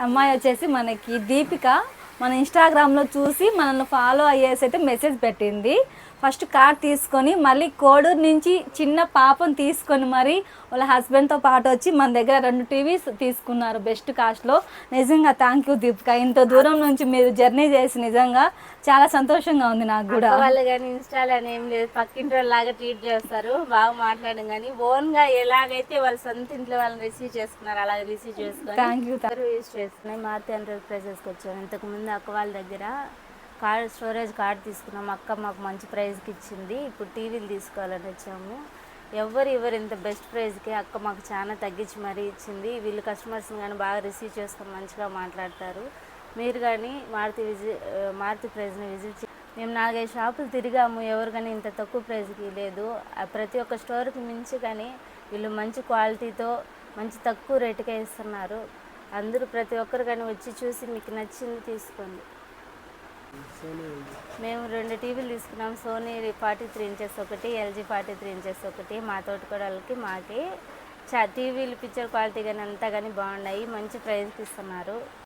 అమ్మాయి వచ్చేసి మనకి దీపిక. మన ఇన్స్టాగ్రామ్లో చూసి మనల్ని ఫాలో అయ్యేసి అయితే మెసేజ్ పెట్టింది. ఫస్ట్ కార్ తీసుకొని మళ్ళీ కోడూరు నుంచి చిన్న పాపను తీసుకొని మరి వాళ్ళ హస్బెండ్తో పాటు వచ్చి మన దగ్గర 2 టీవీస్ తీసుకున్నారు బెస్ట్ కాస్ట్లో. నిజంగా థ్యాంక్ యూ దీపిక, ఇంత దూరం నుంచి మీరు జర్నీ చేసి నిజంగా చాలా సంతోషంగా ఉంది నాకు కూడా. వాళ్ళు కానీ ఇన్స్టాల్ అని ఏం లేదు, పక్కింటి వాళ్ళలాగా ట్రీట్ చేస్తారు, బాగా మాట్లాడడం. కానీ ఓన్గా ఎలాగైతే వాళ్ళ సొంత ఇంట్లో వాళ్ళని రిసీవ్ చేసుకున్నారు అలాగే రిసీవ్ చేసుకుని థ్యాంక్ యూ. యూజ్ చేస్తున్నాయి. మారుతి ఎంటర్ప్రైజెస్కి వచ్చాను. ఇంతకుముందు అక్క వాళ్ళ దగ్గర స్టోరేజ్ కార్డ్ తీసుకున్నాం. అక్క మాకు మంచి ప్రైస్కి ఇచ్చింది. ఇప్పుడు టీవీలు తీసుకోవాలని వచ్చాము. ఎవరు ఇంత బెస్ట్ ప్రైస్కి అక్క మాకు చాలా తగ్గించి మరీ ఇచ్చింది. వీళ్ళు కస్టమర్స్ని కానీ బాగా రిసీవ్ చేసుకొని మంచిగా మాట్లాడతారు. మీరు కానీ మారుతి ప్రైజ్ని విజిట్ మేము 4-5 షాపులు తిరిగాము, ఎవరు కానీ ఇంత తక్కువ ప్రైస్కి లేదు. ప్రతి ఒక్క స్టోర్కి మించి కానీ వీళ్ళు మంచి క్వాలిటీతో మంచి తక్కువ రేటుకే ఇస్తున్నారు. అందరూ ప్రతి ఒక్కరు కానీ వచ్చి చూసి మీకు నచ్చింది తీసుకోండి. మేము 2 టీవీలు తీసుకున్నాం. సోనీ 43 ఇంచెస్ ఒకటి, ఎల్జీ 43 ఇంచెస్ ఒకటి. మా తోటికోడళ్ళకి మాకి టీవీలు పిక్చర్ క్వాలిటీ కానీ అంతా కానీ బాగున్నాయి. మంచి ప్రైస్కి ఇస్తున్నారు.